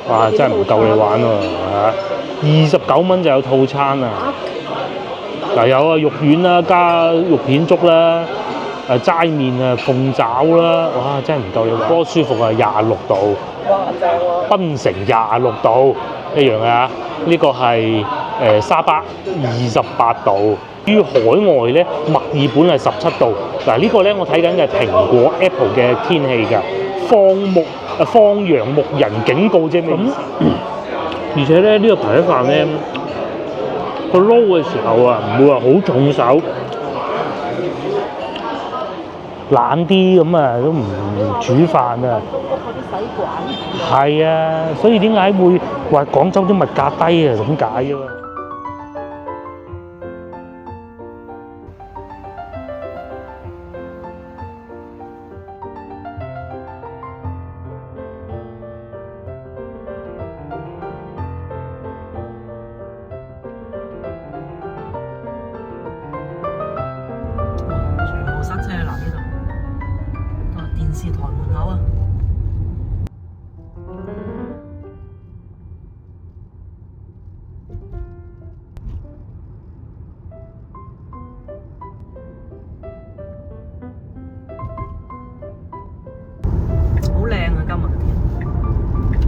哇！真係唔夠你玩喎嚇，29蚊就有套餐啊！嗱有啊肉丸啦，加肉片粥啦，齋麵啊，鳳爪啦，哇！真係唔夠你玩。波舒服啊，26度，哇正喎！檳城26度一樣啊！呢個係沙巴28度。於海外咧，墨爾本係17度。嗱呢個咧我睇緊嘅係蘋果 Apple 嘅天氣㗎，放羊牧人警告啫咩意思？而且咧呢個排一飯咧，佢撈嘅時候啊，唔會話好重手，懶啲咁啊，都唔煮飯啊。嗰啲洗quản係啊，所以點解會話廣州啲物價低啊？咁解啫嘛。全部塞車啦！呢度個電視台門口啊！好靚啊！今日嘅天，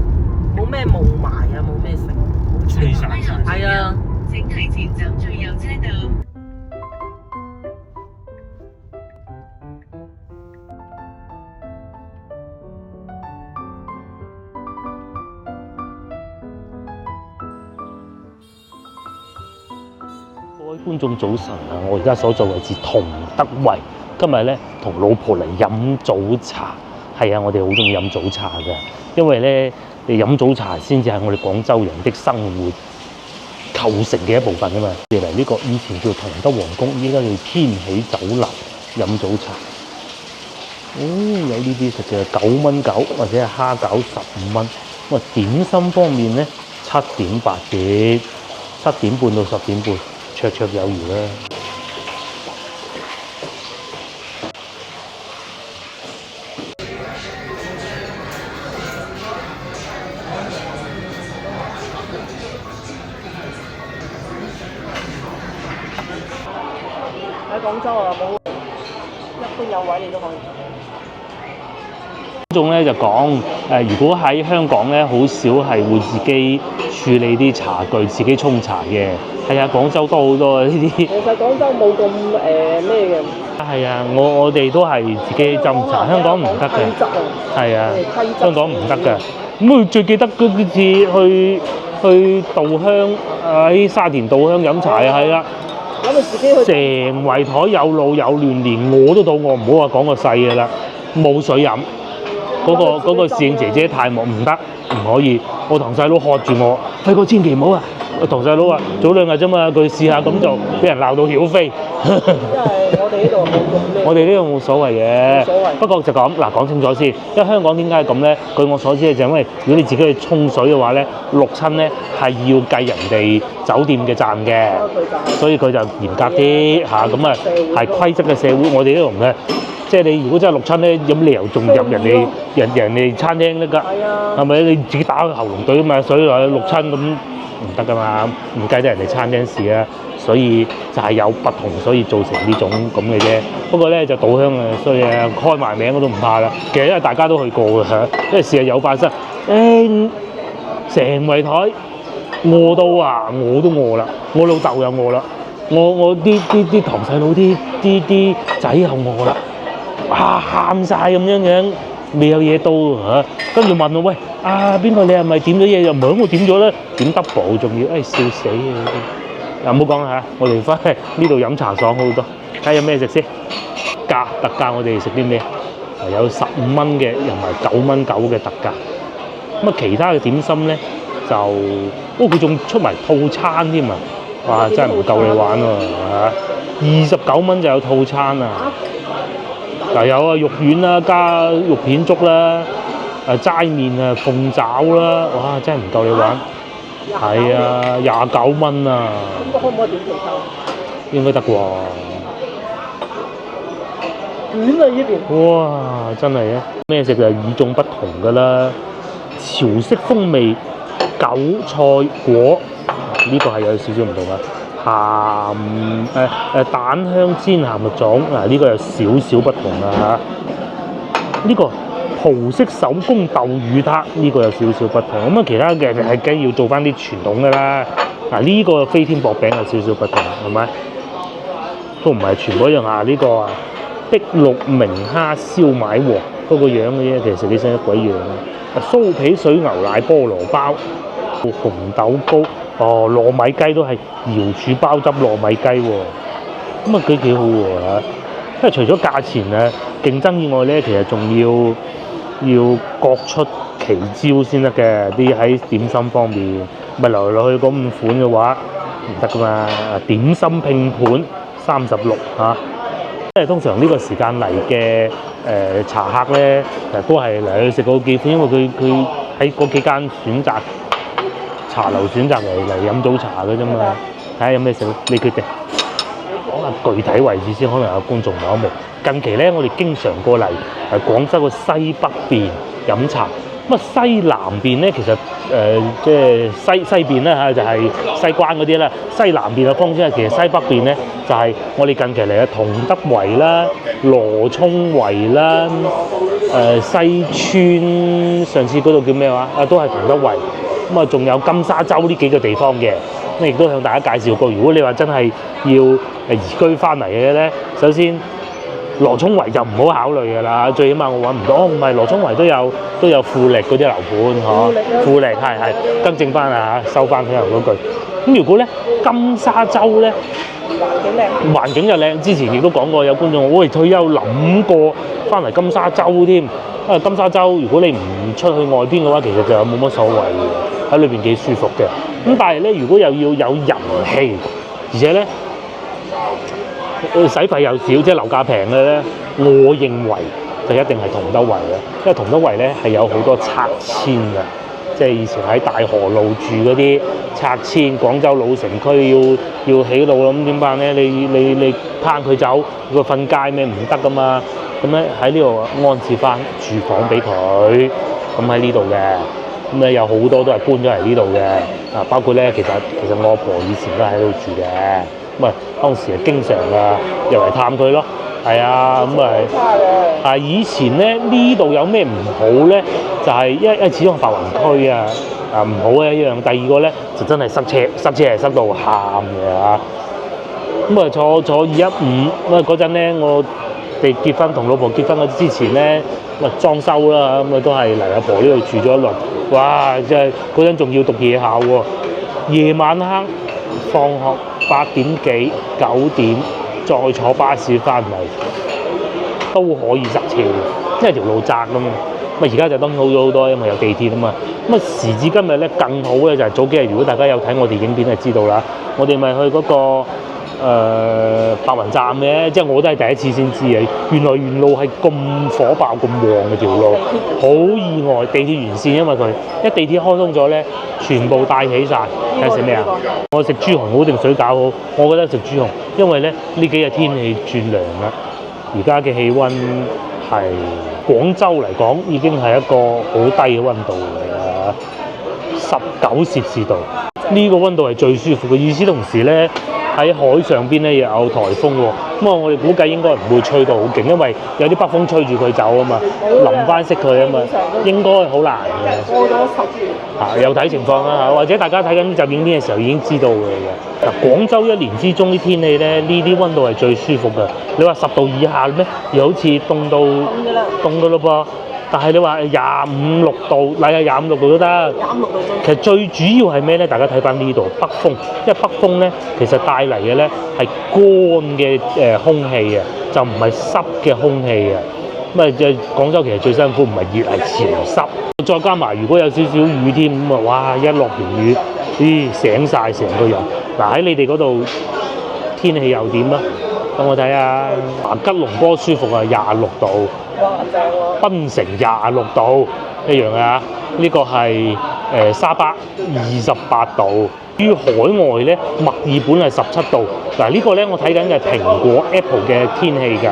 冇咩霧霾啊，冇咩成，好清晒。係啊！請提前走最右車道。各位觀眾早晨啊！我而家所在位置同德圍，今日咧同老婆嚟飲早茶。係啊，我哋好中意飲早茶㗎，因為咧你飲早茶先至係我哋廣州人的生活構成嘅一部分啊嘛。嚟呢個以前叫同德皇宮，依家叫天喜酒樓飲早茶。有呢啲食嘅9蚊9，或者係蝦餃15蚊。咁啊點心方面咧7點8折，7點半到10點半。綽綽有餘啦！喺廣州啊，冇一般有位你都可以。觀眾咧就講如果喺香港咧，好少係會自己處理啲茶具，自己沖茶嘅。係啊，廣州多好多啊呢啲。其實廣州冇咁咩嘅。係啊，我哋都係自己斟茶，香港唔得嘅。係啊，香港唔得嘅。咁最記得嗰次去稻香喺沙田稻香飲茶啊，係啦。諗到自己去。成圍台有老有嫩，連我都肚餓，唔好話講個細嘅啦，冇水飲。嗰個侍應姐姐太忙，唔得，唔可以。我堂細佬喝住我，輝哥千祈唔好啊！我堂細佬話早2日啫嘛，佢試下咁就俾人鬧到曉飛。因為我哋呢度冇咁咩。我哋呢度冇所謂嘅，不過就咁嗱，講清楚先。因為香港點解係咁咧？據我所知咧，就因為如果你自己去沖水嘅話咧，6親咧係要計人哋酒店嘅賺嘅，所以佢就嚴格啲嚇。咁啊係規則嘅社會，我哋呢度唔嘅。即係你如果真係6親咧，有乜理由仲入人哋餐廳得㗎？係咪？你自己打個喉嚨隊啊嘛，所以話6親咁唔得㗎嘛，唔計得人哋餐廳事啊。所以就係有不同，所以造成呢種咁嘅啫。不過咧就稻香啊，所以開埋名我都唔怕啦。其實因為大家都去過㗎嚇，因為事實有發生。成圍台餓到啊，我都餓啦，我老豆又餓啦，我啲堂細佬啲仔又餓啦。哇！喊晒咁樣，未有嘢到嚇，跟住問我喂邊個你係咪點咗嘢？又唔係我點咗咧，點 double 仲要，笑死啊！唔好講嚇，我哋翻去呢度飲茶爽好多。睇下有咩食先？特價我哋食啲咩？有15蚊嘅，又埋9蚊9嘅特價。咁啊，其他嘅點心咧就，佢仲出埋套餐添啊！哇，真係唔夠你玩喎嚇！29蚊就有套餐啊！嗱有啊肉丸啦，加肉片粥啦，齋麵啊，鳳爪啦，哇！真係唔夠你玩。係啊，29蚊啊！咁可唔可以點其他？應該得啩？卷啊呢邊！哇！真係啊，咩食就與眾不同㗎啦。潮式風味韭菜果，呢、個係有少少唔同啊。蛋香煎鹹肉粽，呢、個有少少不同啊。呢、個葡式手工豆乳撻，呢、個有少少不同。咁其他嘅係梗要做翻啲傳統㗎啦。呢、個飛天薄餅有少少不同，係咪？都唔係全部一樣啊！呢、個碧綠明蝦燒賣喎，嗰個樣嘅啫，其實幾似一鬼樣啊！酥皮水牛奶菠蘿包、紅豆糕，糯米雞都係瑤柱包汁糯米雞喎，咁啊幾好喎嚇！因為除咗價錢啊競爭以外咧，其實仲要各出奇招先得嘅。啲喺點心方面，咪來來去嗰5款嘅話唔得噶嘛。點心拼盤36嚇，因為通常呢個時間嚟嘅茶客咧，都係嚟去食嗰幾款，因為佢喺嗰幾間選擇茶樓選擇嚟飲早茶嘅啫嘛。睇下有咩食，你決定。講下具體位置先，可能有觀眾唔係好明。近期咧，我哋經常過嚟廣州嘅西北邊飲茶。咁啊西南邊咧，其實即係西邊咧嚇，就係西關嗰啲啦。西南邊嘅方向，其實西北邊咧就係我哋近期嚟嘅同德圍啦、羅沖圍啦、西村上次嗰度叫咩話？都係同德圍。咁啊，仲有金沙洲呢幾個地方嘅。咁亦都向大家介紹過。如果你話真係要移居翻嚟嘅咧，首先羅沖圍就唔好考慮㗎啦，最起碼我揾唔到。唔係羅沖圍都有富力嗰啲樓盤嗬，富力係更正翻啊嚇，收翻佢頭嗰句。咁如果咧金沙洲咧環境就靚，之前亦都講過有觀眾喂退休諗過翻嚟金沙洲添。因為金沙洲如果你唔出去外邊嘅話，其實就冇乜所謂嘅，喺裏邊幾舒服嘅。咁但係咧，如果又要有人氣，而且咧使費又少，即係樓價平嘅咧，我認為就一定係同德圍嘅，因為同德圍咧係有好多拆遷嘅，即係以前喺大河路住嗰啲拆遷，廣州老城區要起路啦，咁點辦咧？你拚佢走，佢瞓街咩？唔得噶嘛！咁咧喺呢度安置翻住房俾佢，咁喺呢度嘅。咁咧有好多都係搬咗嚟呢度嘅，包括咧其實我阿婆以前都喺度住嘅，咁啊當時係經常入嚟探佢咯，係啊，咁啊以前咧呢度有咩唔好咧？就係因為始終係白雲區啊唔好嘅一樣。第二個咧就真係塞車係塞到喊嘅嚇。咁啊坐215，咁啊嗰陣咧我哋同老婆結婚之前咧，咁啊裝修啦，咁啊都係嚟阿婆呢度住咗一輪。哇！真係嗰陣仲要讀夜校喎，夜晚黑放學8點幾9點再坐巴士翻嚟都可以塞車嘅，因為條路窄啊嘛。咁啊而家就當然好咗好多，因為有地鐵啊嘛。咁啊時至今日咧更好咧就係早幾日，如果大家有睇我哋影片就知道啦。我哋咪去嗰個白雲站嘅，即係我都係第一次先知嘅。原來沿路係咁火爆咁旺嘅條路，好意外。地鐵沿線因為佢一地鐵開通咗咧，全部帶起晒。睇食咩啊？我食豬紅好定水餃好？我覺得食豬紅，因為咧呢幾日天氣轉涼啦。而家嘅氣温係廣州嚟講已經係一個好低嘅温度嚟啦，19攝氏度。呢個温度係最舒服嘅。與此同時咧，喺海上邊咧又有颱風喎，咁啊我哋估計應該唔會吹到好勁，因為有啲北風吹住佢走啊嘛，淋翻熄佢啊嘛，應該好難嘅。過咗10年。有睇情況啦，或者大家睇緊呢集影片嘅時候已經知道嘅。嗱，廣州一年之中啲天氣咧，呢啲温度係最舒服嘅。你話10度以下咩？又好似凍㗎咯噃。但係你話25、6度，嗱25、6度都得。25、6度其實最主要係咩咧？大家睇翻呢度北風，因為北風咧其實帶嚟嘅咧係乾嘅空氣啊，就唔係濕嘅空氣啊。咁啊，即係廣州其實最辛苦唔係熱係潮濕，再加埋如果有少少雨添，咁啊哇一落完雨，醒晒成個人。嗱喺你哋嗰度天氣又點啊？等我睇下，吉隆坡舒服啊26度。哇，正喎！檳城26度一樣啊，呢個係沙巴28度。於海外咧，墨爾本係17度。嗱呢個咧我睇緊嘅係蘋果 Apple 嘅天氣㗎。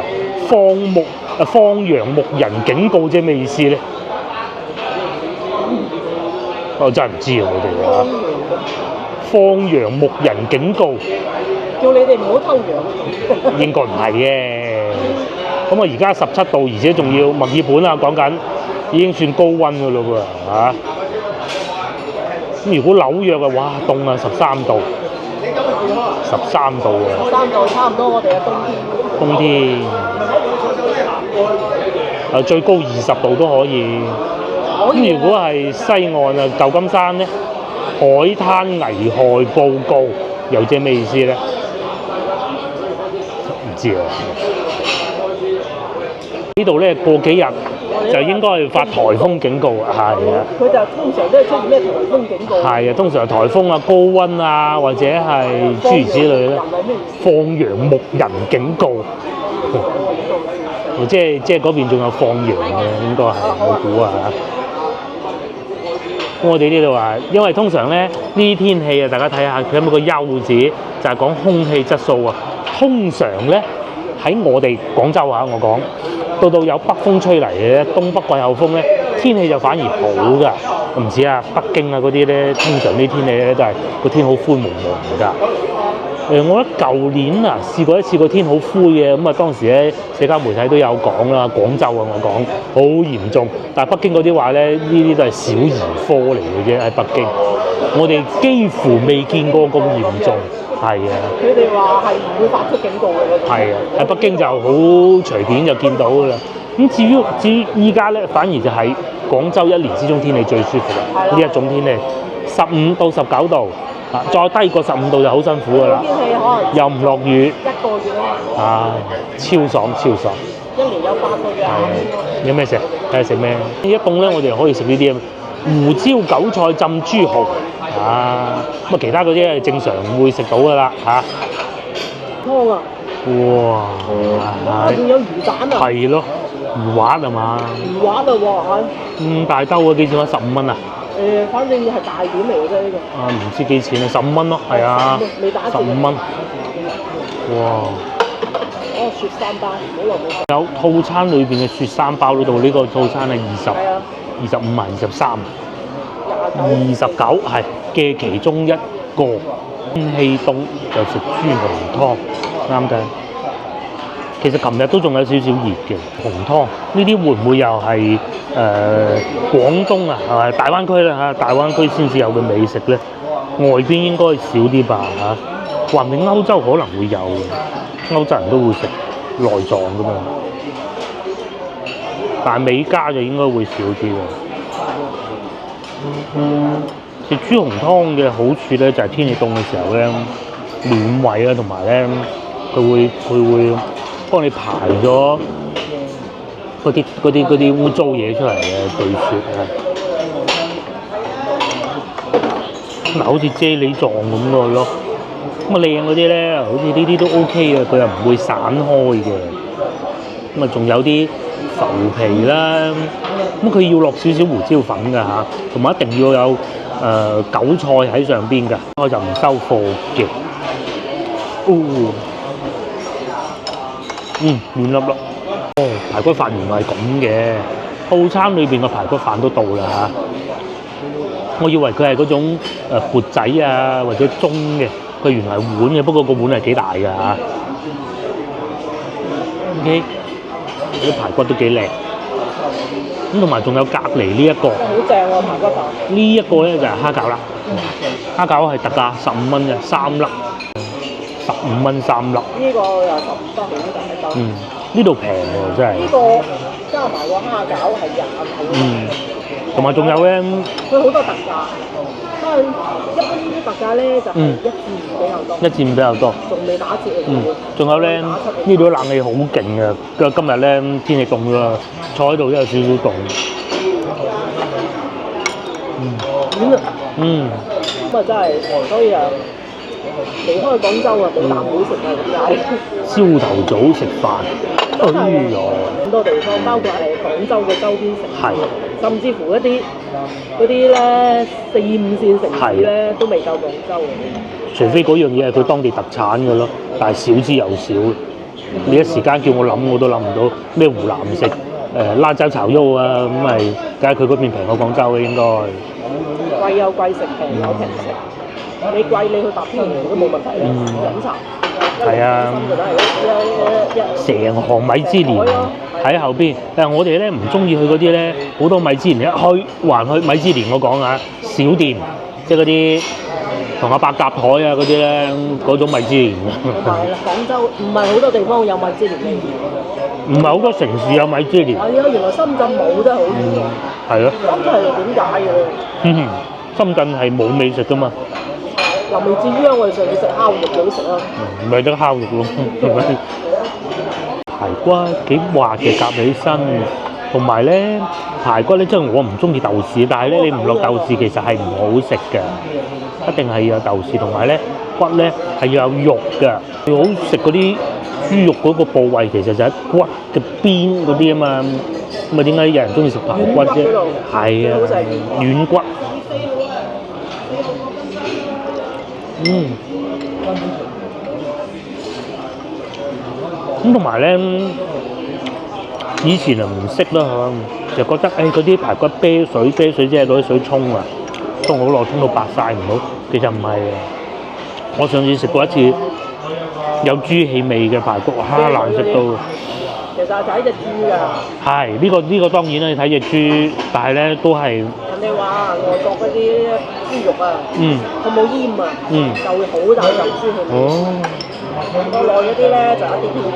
放羊牧人警告啫，咩意思咧？我真係唔知啊，我哋啊，放羊牧人警告，叫你哋唔好偷羊。應該唔係嘅。咁啊，而家17度，而且仲要墨爾本啊，講緊已經算高溫㗎咯喎嚇。咁如果紐約嘅哇凍啊，13度，13度啊13度差唔多我哋嘅冬天。冬天最高20度都可以。咁如果係西岸啊，舊金山咧，海灘危害報告，又即係咩意思咧？唔知啊。呢度咧過幾日就應該係發颱風警告啊，係啊。佢就通常都係出現咩颱風警告？係啊，通常係颱風啊、高溫啊，或者係諸如此類咧。放羊牧人警告，即係嗰邊仲有放羊嘅，應該係我估啊。我哋呢度話，因為通常咧呢啲天氣啊，大家睇下佢有冇個優字，就係講空氣質素啊。通常咧喺我哋廣州啊，我講到有北風吹嚟嘅咧，東北季候風咧，天氣就反而好㗎。唔似啊北京啊嗰啲咧，通常啲天氣咧都係個天好灰蒙蒙㗎。我覺得舊年啊試過一次個天好灰嘅，咁啊當時咧社交媒體都有講啦，廣州啊我講好嚴重，但係北京嗰啲話咧，呢啲都係小兒科嚟嘅啫，喺北京，我哋幾乎未見過咁嚴重，係啊。佢哋話係唔會發出警告嘅嗰種。係啊，喺北京就好隨便就見到㗎啦。咁至於依家咧，反而就係廣州一年之中天氣最舒服啦，呢一種天氣，15到19度。再低過15度就好辛苦㗎啦，又唔落雨，1個月啦，超爽超爽，一年有8個月。有咩食？睇下食咩？一凍咧，我哋可以食呢啲胡椒韭菜浸豬蠔，咁啊其他嗰啲係正常會食到㗎啦嚇。湯啊！哇！仲有魚蛋啊！係咯，魚滑係嘛？魚滑啊喎！大兜啊，幾錢啊？15蚊啊！反正係大件嚟嘅啫呢個。唔知幾錢啊？15蚊咯，係啊，15蚊。哇！雪山包，好耐冇食。有套餐裏邊嘅雪山包呢度，呢個套餐係25啊，23、29係嘅其中一個。天氣凍就食豬紅湯，啱嘅。其實琴日都仲有少少熱嘅紅湯，呢啲會唔會又係廣東啊，係咪大灣區啦嚇？大灣區先至有嘅美食咧，外邊應該少啲吧嚇？話唔定歐洲可能會有嘅，歐洲人都會食內臟噶嘛，但係美加就應該會少啲嘅。食豬紅湯嘅好處咧，就係天氣凍嘅時候咧，暖胃啊，同埋咧佢會幫你排咗嗰啲污糟嘢出嚟嘅對雪啊，嗱好似啫喱狀咁個咯，咁啊靚嗰啲咧，好似呢啲都 OK 嘅，佢又唔會散開嘅，咁啊仲有啲浮皮啦，咁佢要落少少胡椒粉㗎嚇，同埋一定要有韭菜喺上邊㗎，我就唔收貨嘅。軟粒粒。排骨飯原來係咁嘅，套餐裏邊嘅排骨飯都到啦嚇。我以為佢係嗰種缽仔啊或者盅嘅，佢原來係碗嘅，不過個碗係幾大㗎嚇。OK，啲排骨都幾靚。咁同埋仲有隔離呢一個，好正喎排骨飯。呢一個咧就係蝦餃啦，蝦餃係特價15蚊嘅3粒，15蚊3粒。呢個又15得好大兜。呢度平喎真係。呢個加埋個蝦餃係29。同埋仲有咧，佢好多特價，因為一般啲特價咧就係1至5比較多。1至5比較多。仲未打折啊！仲有咧，呢度冷氣好勁嘅，今日咧天氣凍咗，坐喺度都有少少凍。咁啊真係，所以啊離開廣州啊冇啖好食啊點解？朝頭早食飯，哎呀！好多地方，包括係廣州嘅周邊城市，甚至乎一啲嗰啲咧4、5線城市咧都未夠廣州嘅。除非嗰樣嘢係佢當地特產嘅咯，但係少之又少。你一時間叫我諗我都諗唔到咩湖南食辣椒炒肉啊，咁咪梗係佢嗰邊平過廣州嘅應該。貴有貴食，平有平食。你貴你去白天鵝都冇問題啦，飲茶。係啊，成行米芝蓮喺後邊，但係我哋咧唔中意去嗰啲咧，好多米芝蓮一去還去米芝蓮，我講啊，小店即係嗰啲同阿伯夾台啊嗰啲咧，嗰種米芝蓮。同埋廣州唔係好多地方有米芝蓮嘅，唔係好多城市有米芝蓮。係啊，原來深圳冇真係好遠。係咯。咁係點解嘅？深圳係冇美食噶嘛。又未至於啊！我哋上次食烤肉幾好食啊！唔係得烤肉咯，排骨幾滑嘅夾起身，同埋咧排骨咧，即係我唔中意豆豉，但係咧你唔落豆豉其實係唔好食嘅，一定係要有豆豉，同埋咧骨咧係要有肉嘅，最好食嗰啲豬肉嗰個部位其實就喺骨嘅邊嗰啲啊嘛，咁啊點解有人中意食排骨啫？係啊，軟骨。咁同埋咧，以前啊唔識啦就覺得嗰啲排骨啤水即係攞啲水沖啊，沖好耐，沖到白晒唔好。其實唔係啊，我上次食過一次有豬氣味嘅排骨，難食到。其實就係隻豬㗎。係呢個當然啦，你睇隻豬，但係咧都係。人哋話外國嗰啲豬肉啊，佢冇醃啊，就會好大陣豬氣味。國內嗰啲咧就一啲啲。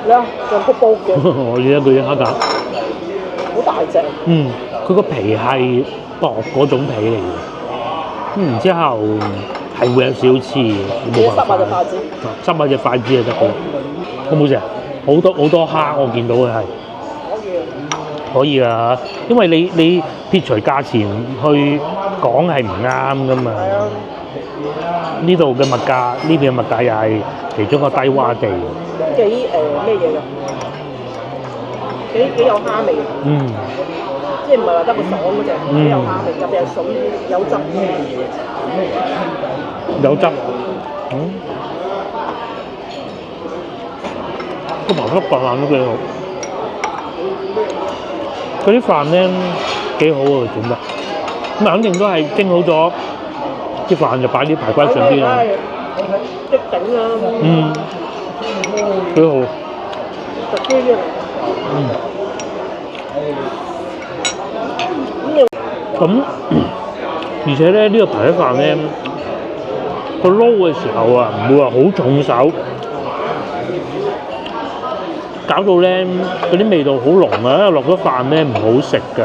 咧仲卜煲嘅。我記得佢啲蝦餃。好大隻。佢個皮係薄嗰種皮嚟嘅。然之後係會有少少黐嘅，冇辦法。執下隻筷子就得嘅。好唔好食啊？好多蝦，我見到嘅係可以啊，因為你撇除價錢去講係唔啱噶嘛。呢度嘅物價，呢邊嘅物價又係其中一個低窪地。幾咩嘢㗎？幾有蝦味。即係唔係話得個爽嗰隻，幾有蝦味，特別係筍有汁。有汁。個排骨飯都幾好，嗰啲飯咧幾好啊，整得咁肯定都係蒸好咗，啲飯就擺啲排骨喺上邊啦。即頂啊！幾好。特啲嘅。咁而且咧呢個排骨飯咧，個撈嘅時候啊，唔會話好重手。搞到咧嗰啲味道好濃啊！因為落咗飯咧唔好食㗎，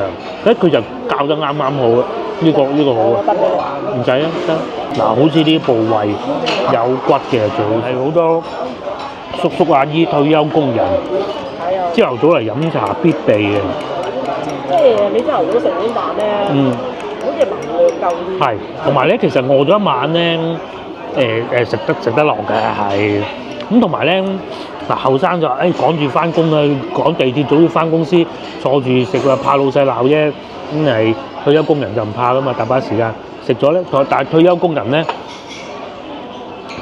佢就校得啱啱好啊！呢個好啊，唔使啊得。嗱，好似啲部位有骨嘅最好，係好多叔叔阿姨退休工人朝頭早嚟飲茶必備嘅。即係你朝頭早食碗飯咧，好似能量夠啲。係，同埋咧，其實餓咗一晚咧，食得落嘅係。咁同埋咧。嗱，後生就話趕住翻工啊，趕地鐵早啲翻公司，坐住食啊，怕老細鬧啫。咁係退休工人就唔怕噶嘛，大把時間食咗咧。但係退休工人咧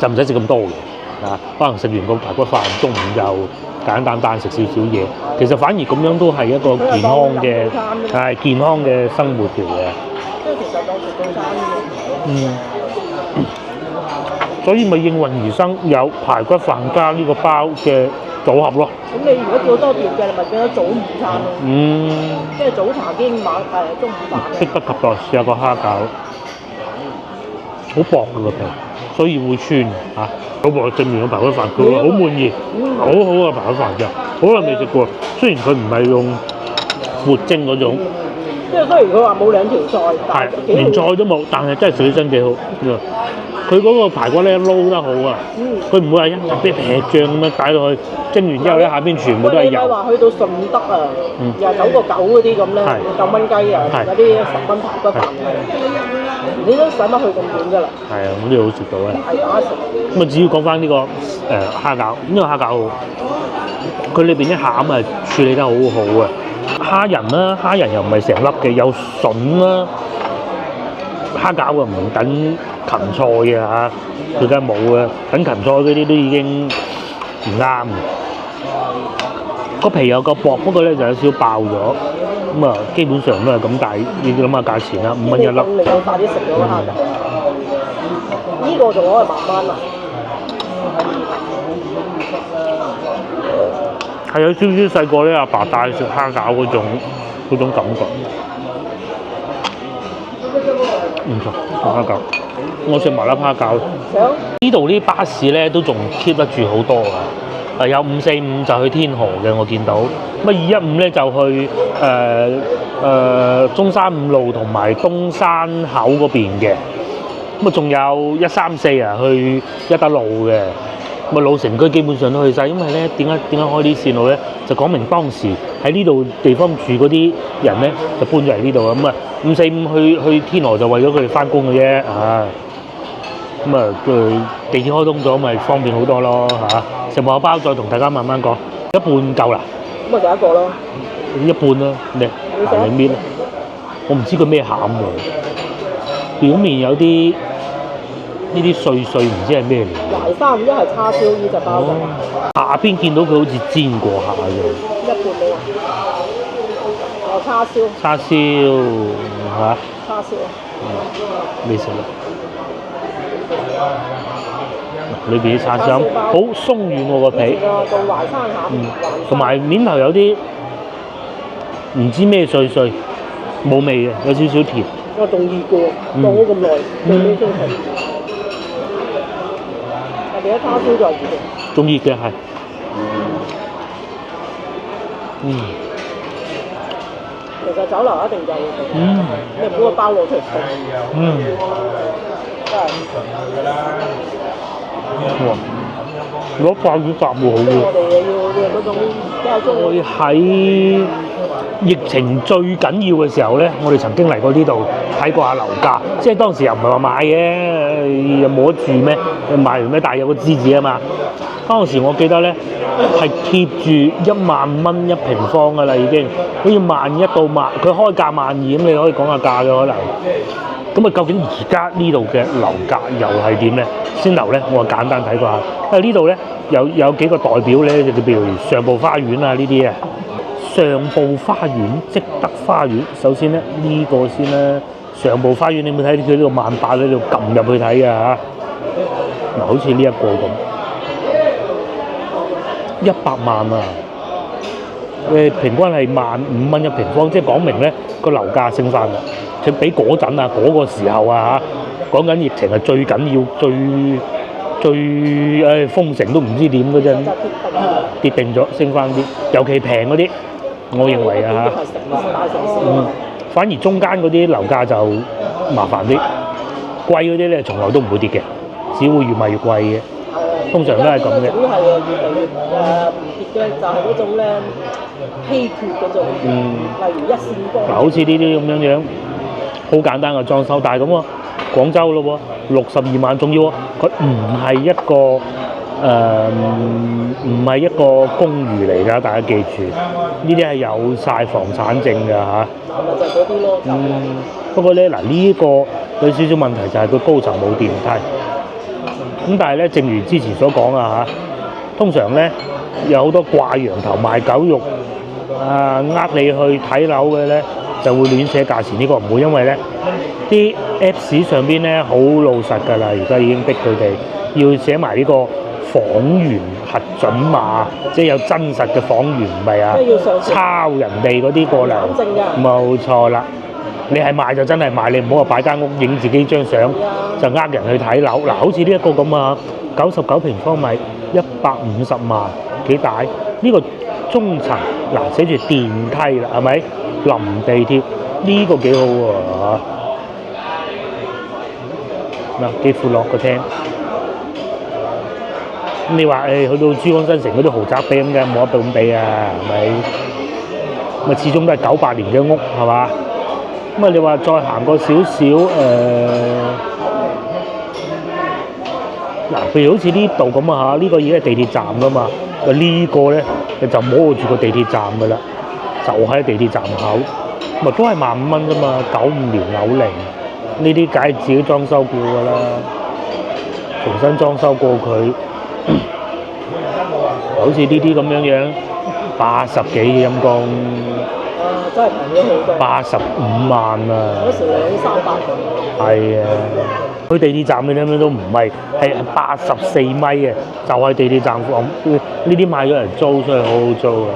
就唔使食咁多嘅，可能食完個排骨飯，中午就簡單食少少嘢。其實反而咁樣都係一個健康嘅健康嘅生活條嘅。即係其實當食早餐嘅。所以咪應運而生有排骨飯加呢個包嘅組合咯。咁你如果叫多碟嘅，你咪變咗早午餐咯。即係早茶兼中午飯。迫不及待試下個蝦餃，好薄嘅個皮，所以會穿嚇。老婆食完個排骨飯，佢話好滿意，好好嘅排骨飯㗎，好耐未食過。雖然佢唔係用活蒸嗰種，即係雖然佢話冇兩條菜，係連菜都冇，但係真係水身幾好。佢嗰個排骨咧撈得好啊，佢唔會話一劈醬咁樣擺落去，蒸完之後咧下邊全部都係油。你話去到順德啊，又9.9嗰啲咁咧，9蚊雞啊，有啲10蚊排骨飯，你都使乜去咁遠㗎啦？係啊，咁呢度好食到啊。係打食。咁啊，只要講翻呢個蝦餃，呢個蝦餃佢裏邊啲餡啊處理得好好啊。蝦仁啦，蝦仁又唔係成粒嘅，有筍啦。蝦餃啊唔等芹菜嘅嚇，佢梗係冇嘅，等芹菜嗰啲都已經唔啱。個皮有個薄，不過咧就有少少爆咗。咁啊，基本上都係咁，但係你諗下價錢啦，5蚊一粒。你快啲食咗啦就。呢個仲可以慢慢嚟。係有少少細個咧，阿爸帶食蝦餃嗰種感覺。唔錯，蝦餃。我食麻辣蝦餃。呢度啲巴士咧都仲 keep 得住好多㗎。有545就去天河嘅，我見到。咁215咧就去中山五路同埋東山口嗰邊嘅。咁仲有134啊去一德路嘅。咁老城區基本上都去晒，因為咧點解開啲線路咧？就講明當時喺呢度地方住嗰啲人咧，就搬咗嚟呢度啊。咁啊545去天河就為咗佢哋翻工嘅啫啊。咁啊，地鐵開通咗，咪方便好多咯嚇。食麻包再同大家慢慢講，一半夠啦。咁咪就一個咯。一半啦，你搣啦。我唔知佢咩餡喎，表面有啲呢啲碎唔知係咩嚟。淮山一係叉燒呢隻包就。下邊見到佢好似煎過下嘅。一半冇啊。叉燒。叉燒嚇。叉燒。未食啊？裏邊啲叉燒好鬆軟喎個皮，到淮山餡，同埋面頭有啲唔知咩碎，冇味嘅，有少少甜。我仲熱過，放咗咁耐，最尾先食。特別啲叉燒就係熱嘅。仲熱嘅係，其實酒樓一定就會食，你唔好個包攞出嚟食。真係。哇！攞筷子夾會好即係喎。我哋要嗰種比較中意。喺疫情最緊要嘅時候咧，我哋曾經嚟過呢度睇過下樓價，即係當時又唔係話買嘅，又冇得住咩？買完咩？但係有個支持啊嘛。當時我記得咧係貼住10000蚊一平方㗎啦，已經好似11000到10000，佢開價12000，咁你可以講下價嘅可能。咁啊，究竟而家呢度嘅樓價又係點咧？先樓咧，我簡單睇過下，因為呢度咧有幾個代表咧，就譬如上步花園啊呢啲啊。上步花園、積德花園，首先咧呢個先啦。上步花園你有冇睇佢呢個18000喺度撳入去睇㗎嚇？嗱，好似呢一個咁，100萬啊！平均係15000蚊一平方，即係講明咧個樓價升翻啦。佢比嗰陣啊嗰個時候啊嚇，講緊疫情係最緊要最封城都唔知點嗰陣，跌定咗升翻啲，尤其平嗰啲。我認為啊嚇，反而中間嗰啲樓價就麻煩啲，貴嗰啲咧從來都唔會跌嘅，只會越賣越貴嘅，通常都係咁嘅。主要係越嚟越唔跌嘅，就係嗰種咧稀缺嗰種，例如一線光。嗱，好似呢啲咁樣好簡單嘅裝修，但係咁喎，廣州咯喎，62萬，仲要佢唔係一個。唔係一個公寓嚟㗎，大家記住，呢啲係有晒房產證㗎嚇。就係嗰啲咯。不過咧嗱，呢個有少少問題就係佢高層冇電梯。咁但係咧，正如之前所講啊嚇，通常咧有好多掛羊頭賣狗肉呃你去睇樓嘅咧，就會亂寫價錢。呢個唔會，因為咧啲 Apps 上邊咧好老實㗎啦，而家已經逼佢哋要寫埋呢個房源核准碼，即係有真實嘅房源，唔係啊抄人哋嗰啲過嚟。冇錯啦，你係賣就真係賣，你唔好話擺間屋影自己張相就呃人去睇樓。嗱，好似呢一個咁啊，99平方米，150萬，幾大？呢個中層嗱寫住電梯啦，係咪？臨地鐵呢個幾好喎嚇。嗱，幾闊落個廳。你話去到珠江新城嗰啲豪宅比咁嘅，冇得咁比啊，係咪？咁啊，始終都係98年嘅屋，係嘛？咁啊，你話再行過少少嗱，譬如好似呢度咁啊嚇，呢個已經係地鐵站㗎嘛，呢個咧就摸住個地鐵站㗎啦，就喺地鐵站口，咪都係15000蚊啫嘛，95年樓齡，呢啲梗係自己裝修過㗎啦，重新裝修過佢。好似呢啲咁樣， 80幾陰公，真係平咗好多。85萬啊！嗰時200-300萬。係啊，去地鐵站嘅咧都唔係，係84米嘅，就係地鐵站房。呢啲買咗嚟租，所以好好租啊！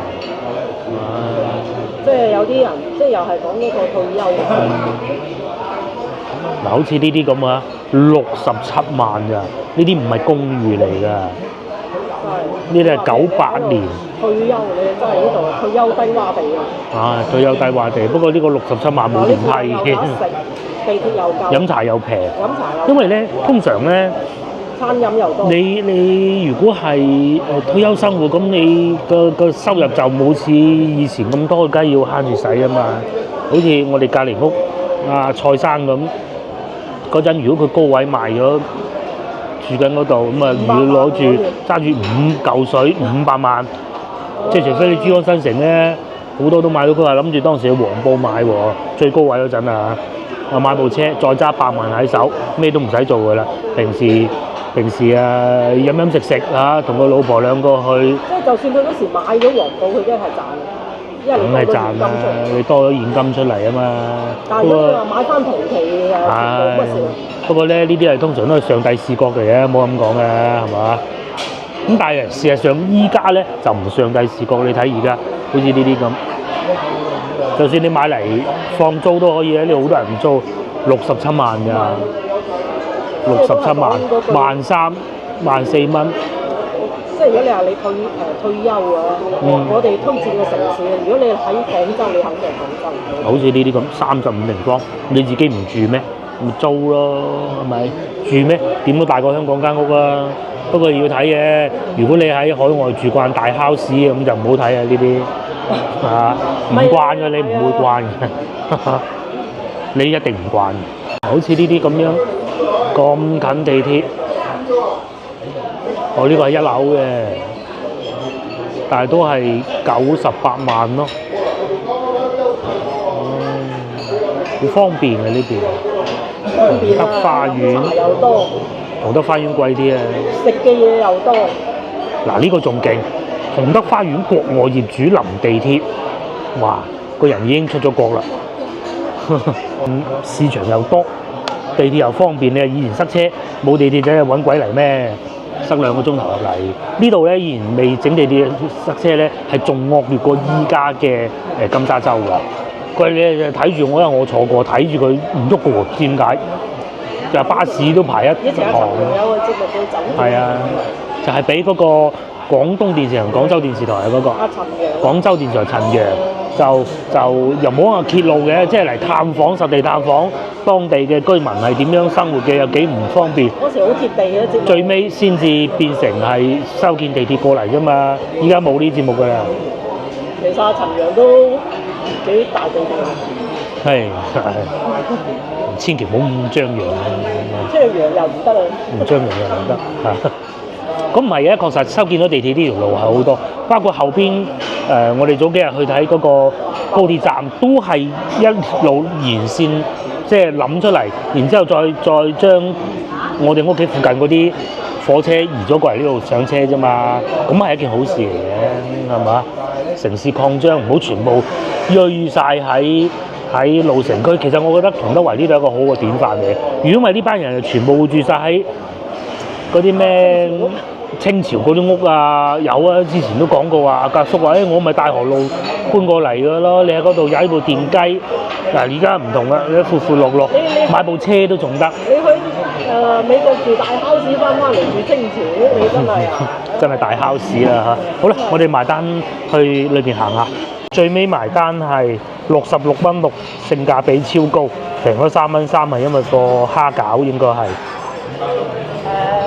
即係有啲人，即係又係講呢個退休嘅。嗱，好似呢啲咁啊，67萬咋？呢啲唔係公寓嚟㗎，呢啲係98年。退休你真係呢度退休低窪地啊！退休低窪地，不過呢個67萬冇電梯嘅，地鐵又夠，飲茶又平。飲茶又因為咧，通常咧，餐飲又多。你如果係退休生活，咁你個收入就冇似以前咁多，梗係要慳住使啊嘛。好似我哋隔離屋蔡生咁，嗰陣如果佢高位賣咗住緊嗰度，咁啊要攞住揸住5嚿水500萬，即係除非你珠江新城咧，好多都買到。佢話諗住當時去黃埔買喎，最高位嗰陣啊，買部車再揸100萬喺手，咩都唔使做㗎啦。平時啊飲飲食食同個老婆兩個去。即係就算佢嗰時買咗黃埔，佢都係賺嘅，因為你多咗現金出嚟。你多咗現金出嚟啊嘛。但係如果你話買翻同期嘅，冇乜事。不過咧，呢啲係通常都係上帝視角嚟嘅，冇咁講嘅，係嘛？咁但係事實上依家咧就唔上帝視角。你睇而家好似呢啲咁，就算你買嚟放租都可以啊！呢度好多人租67萬㗎，67萬13000-14000蚊。即係如果你話你退休啊，我哋推薦嘅城市，如果你喺廣州，你肯定係廣州。好似呢啲咁35平方，你自己唔住咩？咪租咯，係咪？住咩？點都大過香港間屋啊！不過要睇嘅，如果你喺海外住慣大 house 咁就唔好睇啊！呢啲唔慣嘅，你唔會慣嘅，你一定唔慣嘅。好似呢啲咁樣咁近地鐵，呢個係1樓嘅，但係都係98萬咯。好方便嘅呢邊。同德花園又多，同德花園貴啲啊！食嘅嘢又多。嗱，呢個仲勁，同德花園國外業主臨地鐵，哇！個人已經出咗國啦。市場又多，地鐵又方便。你以前塞車冇地鐵仔揾鬼嚟咩？塞2個鐘頭入嚟。呢度咧以前未整地鐵塞車咧，係仲惡劣過依家嘅金沙洲㗎。佢你睇住我，因為我坐過，睇住佢唔喐嘅喎，點解？就係巴士都排一行。有個節目叫走。係啊，就係俾嗰個廣東電視台、廣州電視台嗰個。廣州電視台陳揚就又冇話揭露嘅，即係嚟探訪實地探訪當地嘅居民係點樣生活嘅，有幾唔方便。嗰時好貼地嘅節目。最尾先至變成係修建地鐵過嚟啫嘛，依家冇呢啲節目㗎啦。其實陳揚都幾大地地。係，千祈唔好咁張揚。張揚又唔得啊！唔張揚又唔得嚇。咁唔係嘅，確實修建咗地鐵呢條路係好多，包括後邊我哋早幾日去睇嗰個高鐵站，都係一路沿線即係諗出嚟，然之後再將我哋屋企附近嗰啲火車移咗過嚟呢度上車啫嘛。咁係一件好事嚟嘅，係嘛？城市擴張唔好全部堆晒喺老城區。其實我覺得同德圍呢度係一個好嘅典範嚟。如果唔係呢班人就全部住晒喺嗰啲咩清朝嗰啲屋啊，有啊，之前都講過話，格叔話：我咪大河路搬過嚟嘅咯，你喺嗰度踩部電雞。嗱，而家唔同啦，你闊闊落落，買部車都仲得。你去美國住大 house 翻嚟住清朝屋，你真係真係大 house 啦嚇！好啦，我哋埋單去裏邊行下，最尾埋單係66蚊6，性價比超高，平咗3蚊3係因為個蝦餃應該係。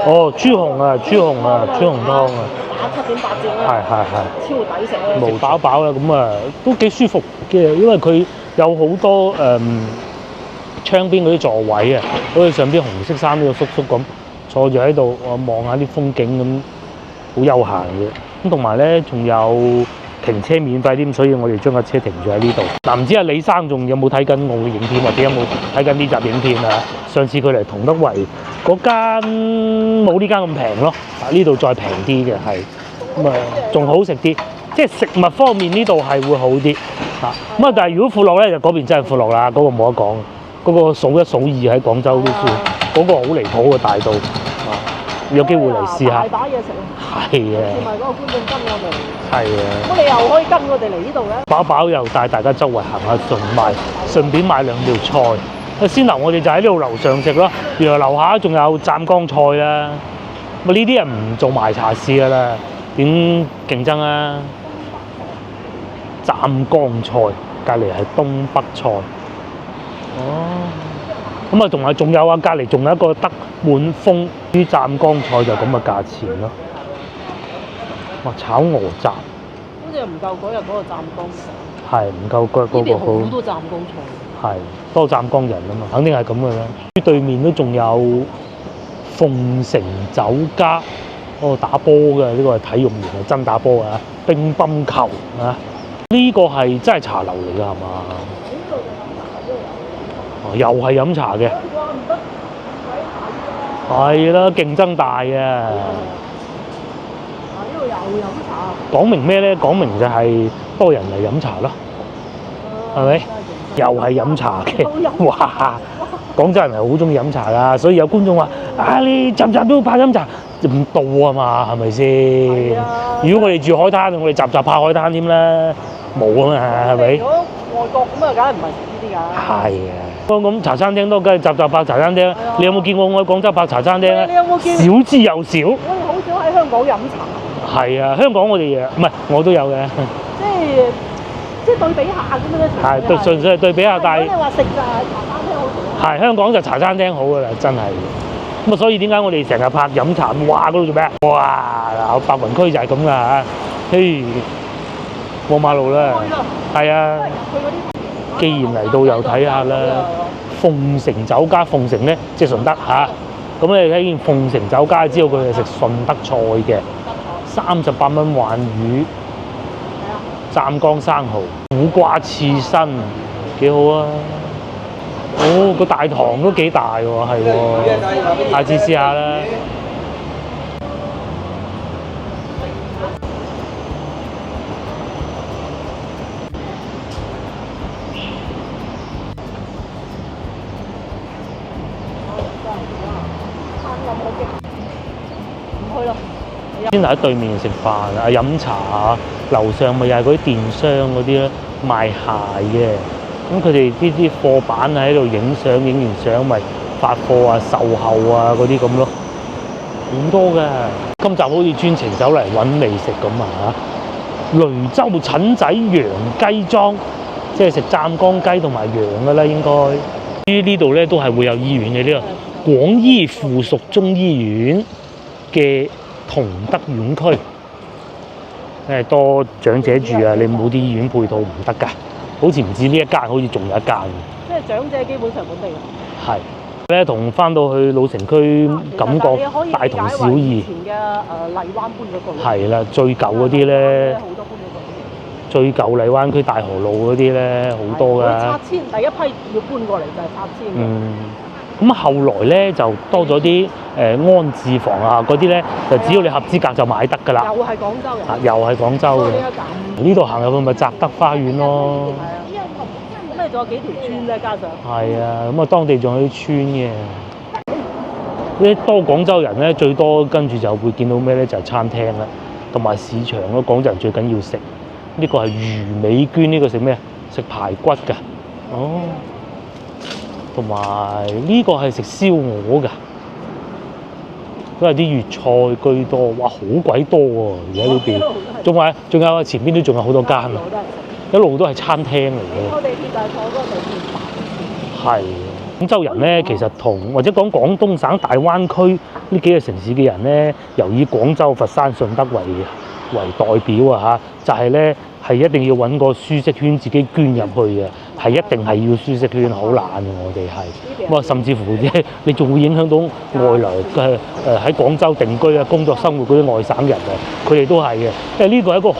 豬紅啊，豬紅湯啊！打7.8折啦，超抵食啊！無飽飽啦，咁啊都幾舒服嘅，因為佢有好多窗邊嗰啲座位啊，好似上邊紅色衫呢個叔叔咁坐住喺度，我望下啲風景咁，好悠閒嘅。咁同埋咧，仲有停車免費添，所以我哋將架車停住喺呢度。嗱，唔知阿李生仲有冇睇緊我嘅影片，或者有冇睇緊呢集影片啊？上次佢嚟同德圍嗰間冇呢間咁平咯，呢度再平啲嘅係，咁啊仲好食啲。即係食物方面呢度係會好啲嚇。咁啊，但係如果闊落咧，就嗰邊真係闊落啦，嗰個冇得講，嗰個數一數二喺廣州都算，嗰個好離譜嘅大到啊！有機會嚟試下。大把嘢食啊！係啊，唔係嗰個觀眾跟我哋。係啊。咁你又可以跟我哋嚟呢度嘅。飽飽又帶大家周圍行下，順便買兩條菜。先頭我哋就喺呢度樓上食咯，原來樓下仲有湛江菜啦。咁呢啲人唔做埋茶市噶啦，點競爭啊？湛江菜隔離係東北菜。哦。咁啊，仲有啊，隔離仲有一個德滿風啲湛江菜就咁嘅價錢咯。哇！炒鵝雜。好似唔夠嗰日嗰個湛江菜。係唔夠嗰個好。呢邊好多湛江菜。係多湛江人啊嘛，肯定係咁嘅啦。對面都仲有鳳城酒家，嗰個打波嘅呢個係體育員啊，真打波啊，乒乓球啊，呢個係真係茶樓嚟㗎係嘛？又係飲茶嘅，係啦，競爭大啊！呢度又飲茶。講明咩咧？講明就係多人嚟飲茶咯，係咪？又係飲茶嘅，哇！廣州人係好中意飲茶㗎，所以有觀眾話：啊，你集集都怕飲茶，唔到啊嘛，係咪先？如果我哋住海灘，我哋集怕海灘添啦，冇啊嘛，係咪？如果外國咁啊，梗係唔係食呢啲㗎？係啊，咁茶餐廳都梗係集怕茶餐廳。你有冇見過我喺廣州拍茶餐廳啊？你有冇見？少之又少。我哋好少喺香港飲茶。係啊，香港我哋唔係我都有嘅。即係對比下咁樣咧。係純粹係對比下，但係如果你話食就係茶餐廳好啲。係香港就茶餐廳好㗎啦，真係。咁啊，所以點解我哋成日拍飲茶？哇！嗰度做咩啊？哇！嗱，白雲區就係咁㗎嚇。嘿，過馬路啦。係啊。既然嚟到又睇下啦，鳳城酒家，鳳城咧即係順德嚇。咁你睇見鳳城酒家，知道佢係食順德菜嘅，38蚊鯇魚。湛江生蠔、苦瓜刺身，幾好啊！哦，個大堂都幾大喎，係喎，下次試下啦。唔去啦。先喺對面食飯啊，飲茶啊，樓上咪又係嗰啲電商嗰啲咧，賣鞋嘅。咁佢哋呢啲貨板喺度影相，影完相咪發貨啊、售後啊嗰啲咁咯，好多㗎。今集好似專程走嚟揾美食咁啊嚇！雷州陳仔羊雞莊，即係食湛江雞同埋羊㗎啦，應該。呢度咧都係會有醫院嘅，呢個廣醫附屬中醫院嘅同德院區，多長者住啊，你冇啲醫院配套唔得㗎。好似唔止呢一間，好似仲有一間。即係長者基本上本地人。係。咧同翻到去老城區感覺大同小異。以前嘅荔灣搬嗰個。係啦，最舊嗰啲咧。好多搬嗰個。最舊荔灣區大河路嗰啲咧，好多㗎。拆遷第一批要搬過嚟就係拆遷。咁後來咧就多咗啲安置房啊，嗰啲咧就只要你合資格就買得㗎啦。又係廣州人。又係廣州嘅。呢度行入去咪澤德花園咯。係啊。咁你仲有幾條村咧？加上。係啊，咁啊當地仲有啲村嘅。呢多廣州人咧，最多跟住就會見到咩咧？就係餐廳啦，同埋市場咯。廣州人最緊要食呢個係魚美娟，呢個食咩啊？食排骨㗎。哦。同埋呢個係食燒鵝㗎，都係啲粵菜居多。哇，好鬼多喎！而家呢邊，仲有前邊都仲有好多間啊，一路都係餐廳嚟嘅。我哋地鐵就坐嗰個地鐵站。係，廣州人咧，其實或者講廣東省大灣區呢幾個城市嘅人咧，由以廣州、佛山、順德為代表啊嚇，就係咧係一定要揾個舒適圈自己捐入去嘅。係一定係要舒適圈，好難嘅。我哋係咁啊，甚至乎你仲會影響到外來嘅喺廣州定居啊、工作生活嗰啲外省人啊，佢哋都係嘅。因為呢個係一個好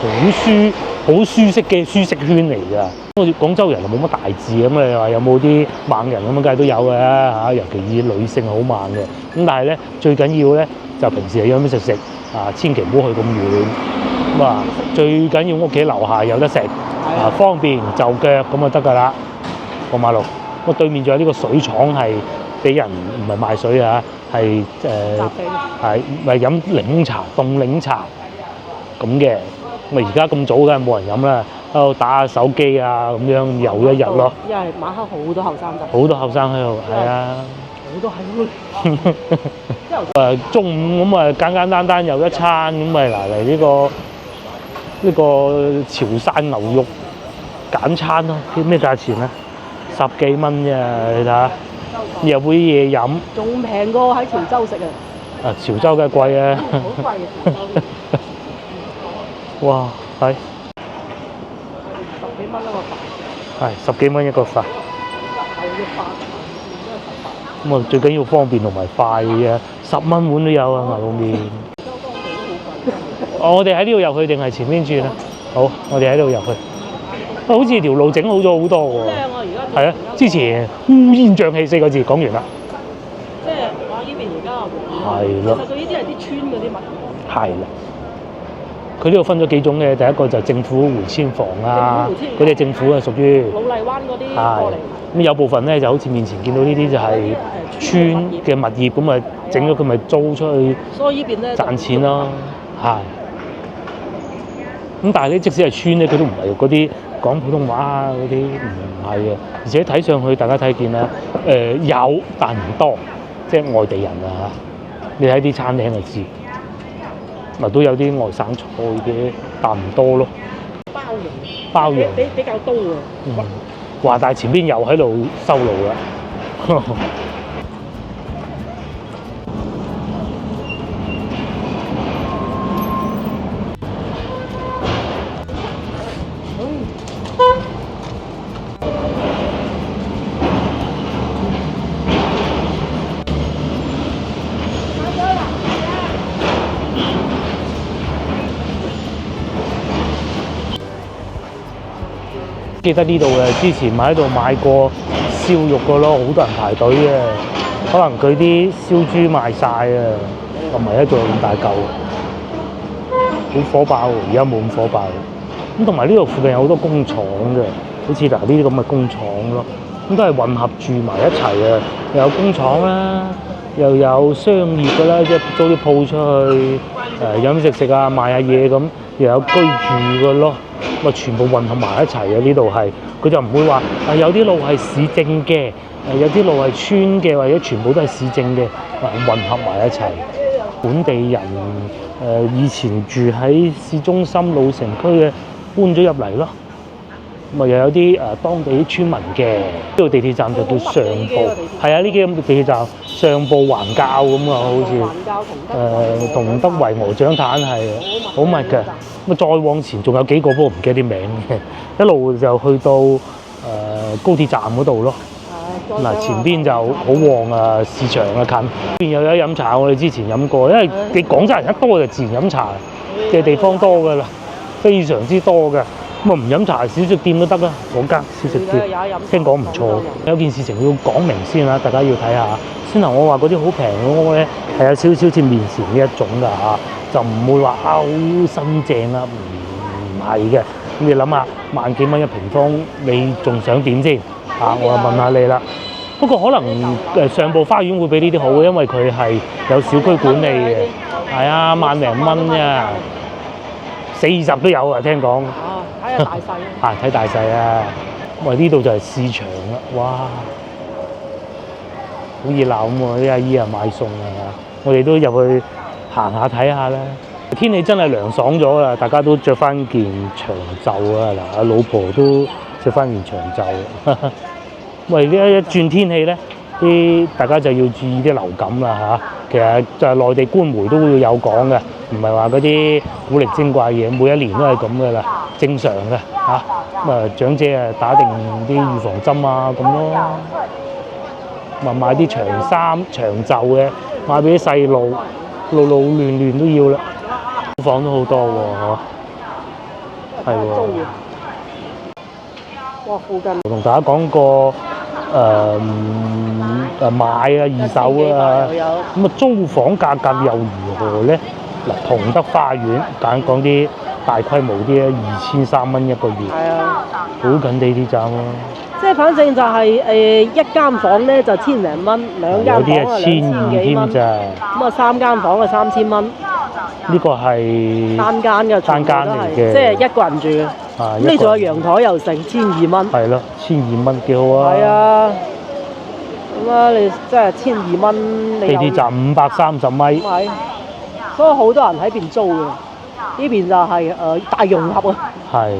舒適嘅舒適圈嚟㗎。我哋廣州人冇乜大志咁，你話有冇啲猛人咁啊？梗係都有嘅嚇，尤其以女性好猛嘅。咁但係咧，最緊要咧就平時係飲飲食食啊，千祈唔好去咁遠。哇！最緊要屋企樓下有得食，方便就腳咁就得㗎啦。過馬路，我對面仲有呢個水廠係俾人唔係賣水啊，係咪飲檸檬茶、凍檸茶咁嘅。咁而家咁早梗係冇人飲啦，喺度打下手機啊咁樣遊一日咯。因為晚黑好多後生仔，好多後生喺度，係啊。好多係喎。中午咁啊簡單單有一餐咁咪嚟呢個潮汕牛肉簡餐咯，咩價錢啊？10幾蚊啫，你睇下，有杯嘢飲。仲平過喺潮州食啊！潮州梗係貴啊！好貴嘅潮州。哇，係10幾蚊一個飯。係10幾蚊一個飯。係要飯。咁啊，最緊要方便同埋快嘅啫，10蚊碗都有啊牛肉麵。我哋喺呢度入去定係前邊轉啊？好，我哋喺度入去。好似條路整好咗好多喎。靚啊！而家係啊，之前烏煙瘴氣4個字講完啦。即係話呢邊而家係咯。其實佢呢啲係啲村嗰啲物業。係啦。佢呢度分咗幾種嘅，第一個就政府回遷房啊，嗰啲政府係屬於老荔灣嗰啲過嚟。咁有部分咧就好似面前見到呢啲就係村嘅物業，咁啊整咗佢咪租出去，所以呢邊咧賺錢咯，係。咁但係咧，即使係村咧，佢都唔係嗰啲講普通話啊嗰啲，唔係嘅。而且睇上去，大家睇見啦，有但唔多，即係外地人啊。你睇啲餐廳就知，咪都有啲外省菜嘅，但唔多咯。包容比較多喎。話但係前邊又喺度修路啦。記得呢度嘅，之前咪喺度買過燒肉嘅咯，好多人排隊嘅。可能佢啲燒豬賣晒啊，同埋一做咁大嚿，好火爆喎！而家冇咁火爆。咁同埋呢度附近有好多工廠嘅，好似嗱呢啲咁嘅工廠咯，咁都係混合住埋一齊啊！又有工廠啦，又有商業嘅啦，即係租啲鋪出去飲食啊，賣下嘢咁，又有居住嘅咯。咁啊，全部混合埋一齊嘅呢度係，佢就唔會話有啲路係市政嘅，有啲路係村嘅，或者全部都係市政嘅，混合埋一齊。本地人以前住喺市中心老城區嘅，搬咗入嚟咯。咁啊又有啲當地啲村民嘅，呢度地鐵站就叫上埔，係啊，呢幾個地鐵站上埔環滘咁啊，好似同德維鵝掌坦係好密嘅。咁啊再往前仲有幾個，不過唔記得啲名嘅，一路就去到高鐵站嗰度咯。嗱，前邊就好旺啊，市場啊近，邊又有得飲茶，我哋之前飲過，因為你廣州人一多就自然飲茶嘅地方多㗎啦，非常之多㗎。咁啊唔飲茶小食店都得啦，嗰間小食店聽講唔錯。有件事情要講明先啦，大家要睇下。先頭我話嗰啲好平嘅屋咧，係有少少似麵線呢一種㗎嚇，就唔會話好新淨啦，唔係嘅。咁你諗下，1萬幾蚊一平方，你仲想點先？我就問下你啦。不過可能上埔花園會比呢啲好嘅，因為佢係有小區管理嘅。係啊，1萬零蚊啫，40都有啊，聽講。睇下大細睇大細啊！喂，呢度就係市場啦，哇，好熱鬧咁喎！啲阿姨啊買餸啊，我哋都入去行下睇下啦。天氣真係涼爽咗啦，大家都着翻件長袖啊！嗱，阿老婆都着翻件長袖。喂，呢一轉天氣咧，大家就要注意啲流感啦嚇。其實就係內地官媒都會有講嘅，唔係話嗰啲古靈精怪嘢，每一年都係咁嘅啦，正常嘅嚇。咁啊，長者啊打定啲預防針啊咁咯。咪買啲長衫長袖嘅，買俾啲細路，路路亂亂都要啦。房都好多喎，係喎。哇！附近同大家講過買啊二手啊，咁啊租房價格又如何咧？嗱，同德花園講啲大規模啲咧，2300蚊一個月，係啊，好近地鐵站喎。即係反正就係一間房咧就千零蚊，兩間有啲房啊係1200添蚊，咋。咁啊3間房啊3000蚊，呢個係單間嘅，單間嚟嘅，即係一個人住嘅。啊，咁你仲有陽台又成1200蚊。係咯，1200蚊幾好啊！係啊，咁啊你即係1200蚊，你地鐵站530米，係，所以好多人喺邊租嘅。呢邊就係大融合啊。係。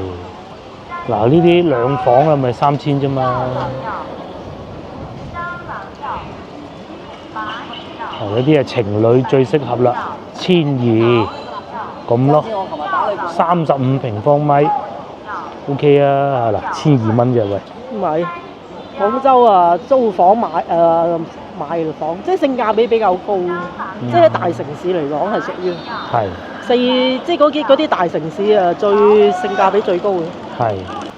嗱呢啲兩房啊，咪3000啫嘛。有啲係情侶最適合啦，1200咁咯，35平方米 ，OK 啊，嗱1200蚊啫喂。唔係，廣州啊租房買房，即係性價比比較高，即係喺大城市嚟講係屬於係即係嗰啲大城市啊最性價比最高嘅。係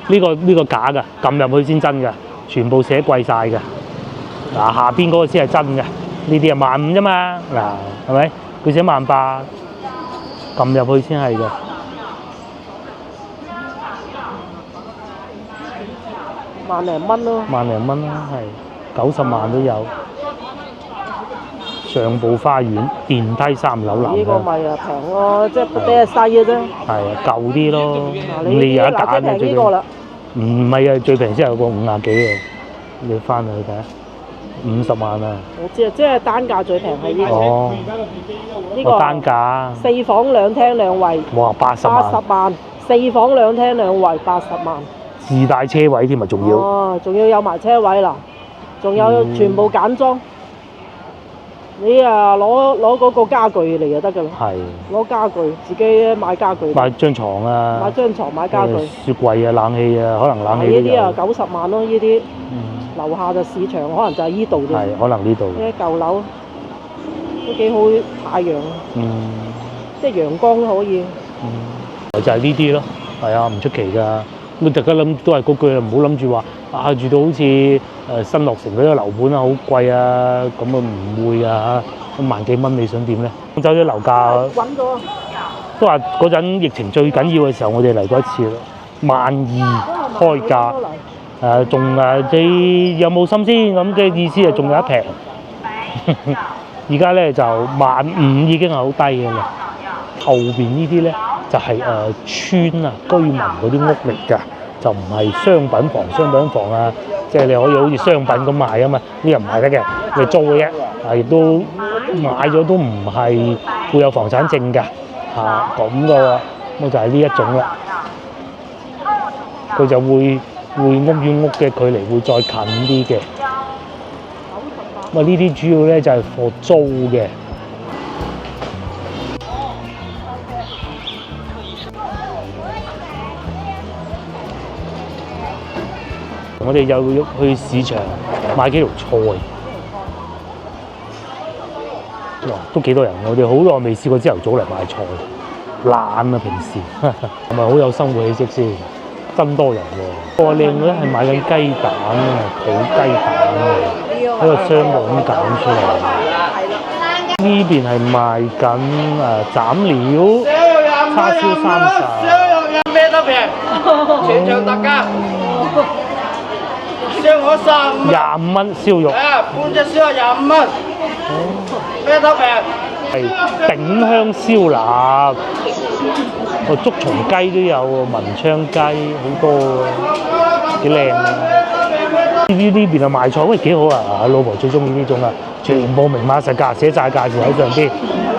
呢個假㗎，撳入去先真㗎，全部寫貴晒㗎。嗱下邊嗰個先係真嘅。呢啲係15,000啫嘛，嗱係咪？佢寫18,000，撳入去先係嘅。萬零蚊咯。萬零蚊啦，係90萬都有。上部花園，電梯3樓南呢個向。咪平咯，即係比較細嘅啫。係啊，舊啲咯。你有得揀嗱，即係嘅最平呢個啦。唔係啊，最平先有個50幾啊，你翻去睇下。50萬啊！我知啊，即係單價最平係呢個。哦，呢個單價。 4房2廳2衛。哇，80萬。 80萬，4房2廳2衛80萬。自帶車位添啊，仲要。哦，仲要有埋車位啦，仲有全部簡裝。你啊攞嗰個家具嚟就得㗎啦。係。攞家具，自己買家具。買張床啊。買張床，買家具。雪櫃啊，冷氣啊，可能冷氣都有。呢啲啊90萬咯，呢啲。樓下就市場，可能就係依度啫。係，可能呢度。呢啲舊樓都幾好，太陽。即係陽光都可以。就係呢啲咯，係啊，唔出奇㗎。咁大家諗都係嗰句啦，唔好諗住話住到好似新落成嗰啲樓盤啊，好貴啊，咁啊唔會啊嚇，咁萬幾蚊你想點咧？廣州啲樓價揾咗。都話嗰陣疫情最緊要嘅時候，我哋嚟過一次啦，12,000開價。仲你有冇心先咁嘅意思啊？仲有一平，而家咧就15,000已經係好低嘅啦。後邊呢啲咧就係村啊居民嗰啲屋嚟㗎，就唔係商品房啊，即係你可以好似商品咁賣啊嘛，呢個唔係得嘅，你租嘅啫，亦都買咗都唔係會有房產證㗎，咁嘅喎，咁就係呢一種啦，佢就會屋與屋嘅距離會再近啲嘅。咁啊呢啲主要咧就係貨租嘅。我哋又要去市場買幾條菜，哇都幾多人！我哋好耐未試過朝頭早嚟買菜，懶啊平時，係咪好有生活氣息先？真多人喎！我靚咧係買緊雞蛋啊，土雞蛋啊，喺個箱度咁揀出嚟。呢邊係賣緊斬料、叉燒30。咩都平，全場特價。燒鵝35蚊燒肉。半隻燒25蚊。咩都平。係頂香燒臘，竹蟲雞都有喎，文昌雞好多喎，幾靚啊！呢邊啊賣菜，喂幾好啊！老婆最中意呢種啊，全部明碼實價，寫晒價錢喺上邊，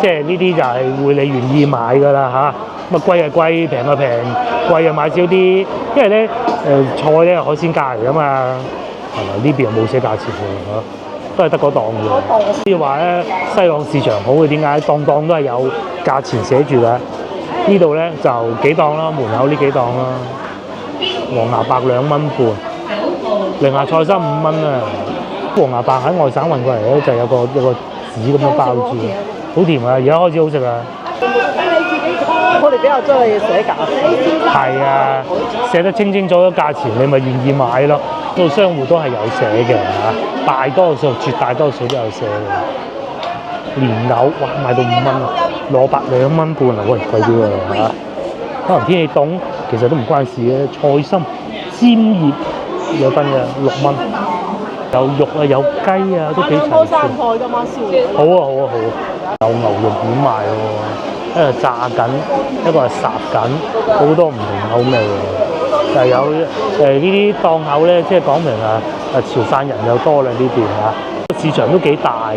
即係呢啲就係會你願意買㗎啦嚇。咁啊貴係貴，平係平，貴就買少啲，因為咧菜咧係海鮮價嚟㗎嘛，係咪？呢邊又冇寫價錢喎嚇。都係得嗰檔嘅。即係話咧，西朗市場好嘅點解？檔檔都係有價錢寫住嘅。呢度咧就幾檔啦，門口呢幾檔啦。黃牙白2蚊半，寧夏菜心5蚊啊。黃牙白喺外省運過嚟咧，就有個紙咁樣包住，好甜啊！而家開始好食啊。我哋比較中意寫價錢。係啊，寫得清清楚楚價錢，你咪願意買咯。到商戶都係有寫嘅嚇，大多數、絕大多數都有寫嘅。蓮藕哇賣到5蚊啊，蘿蔔2蚊半啊，喂貴啲喎嚇。可能天氣凍，其實都唔關事嘅。菜心尖葉有分嘅6蚊，有肉啊有雞啊都幾齊多生菜㗎嘛，燒嘢。好啊好啊好啊！有牛肉丸賣喎，一個炸緊，一個係烚緊，好多唔同口味喎。就有呢啲檔口咧，即係講明潮汕人又多啦呢邊嚇。市場都幾大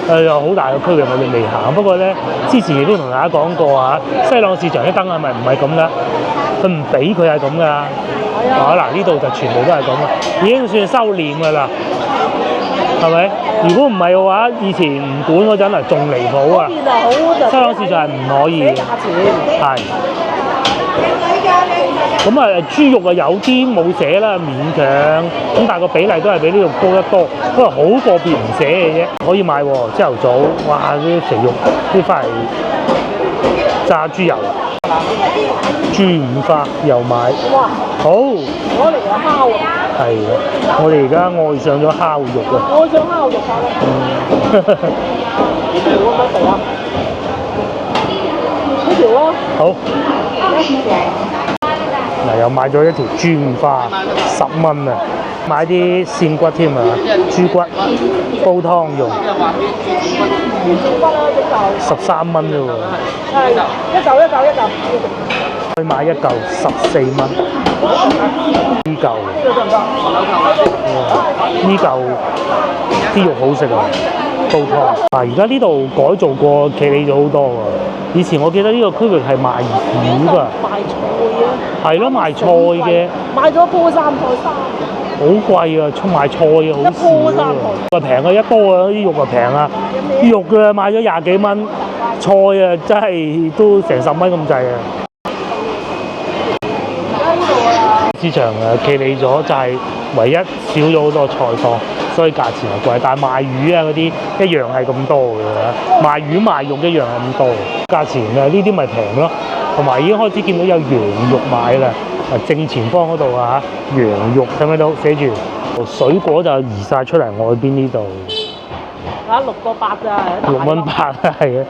嘅，有好大嘅區域我哋未行。不過咧，之前亦都同大家講過啊，西朗市場啲燈係咪唔係咁㗎？佢唔俾佢係咁㗎。嗱呢度就全部都係咁嘅，已經算收斂㗎啦，係咪？如果唔係嘅話，以前唔管嗰陣仲離譜啊！西朗市場係唔可以嘅，係。咁豬肉有啲冇寫啦，勉強。咁但係個比例都係比呢度高得多，不過好個別唔寫嘅啫。可以買喎，朝頭早，哇！啲肥肉啲翻嚟炸豬油，豬五花又買。哇！好，攞嚟啊烤啊！係啊，我哋而家愛上咗烤肉啊！愛上烤肉啊！呢條咁樣肥啊？呢條咯。好。嗱，又買咗一條豬五花，10蚊啊！買啲鮮骨添啊，豬骨煲湯用，13蚊啫喎。係一嚿。去買一嚿14蚊。呢嚿啲肉好食啊，煲湯。而家呢度改造過，企理咗好多喎。以前我記得呢個區域係賣魚㗎。係咯，賣菜嘅，買咗煲生菜好貴啊！賣菜嘅好少啊，平啊一煲啊，啲肉啊平啊，啲肉嘅買咗20幾蚊，菜啊真係都成10蚊咁滯啊！市場企理咗，就係唯一少咗好多菜檔，所以價錢係貴。但係賣魚啊嗰啲一樣係咁多嘅，賣魚賣肉一樣係咁多，價錢呢啲咪平咯。同埋已經開始見到有羊肉買啦，正前方嗰度啊，羊肉睇唔睇到寫住？水果就移晒出嚟外邊呢度。啊，6個8咋？6蚊8係啊！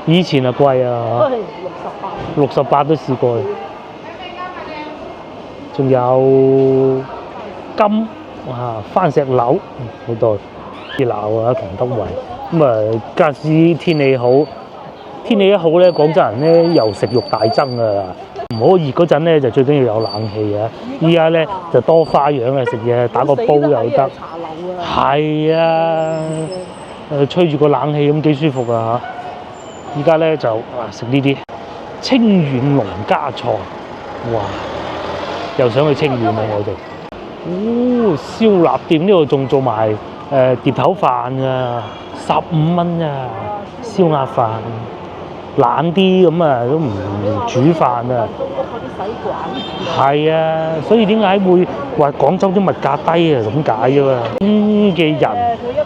以前啊貴啊，68都試過。仲有金番石榴好多熱鬧啊，同德圍咁啊！加之天氣好。天氣一好咧，廣州人咧又食慾大增啊！唔好熱嗰陣咧，就最緊要有冷氣啊！依家咧就多花樣啊，食嘢打個煲又得，係啊，吹住個冷氣咁幾舒服啊！依家咧就食呢啲清遠農家菜，哇！又想去清遠啊我哋。哦，燒臘店呢度仲做埋碟頭飯啊，15蚊啊，燒鴨飯。懶啲咁啊，都唔煮飯啊。係啊，所以點解會話廣州啲物價低啊？咁解啫嘛。嘅人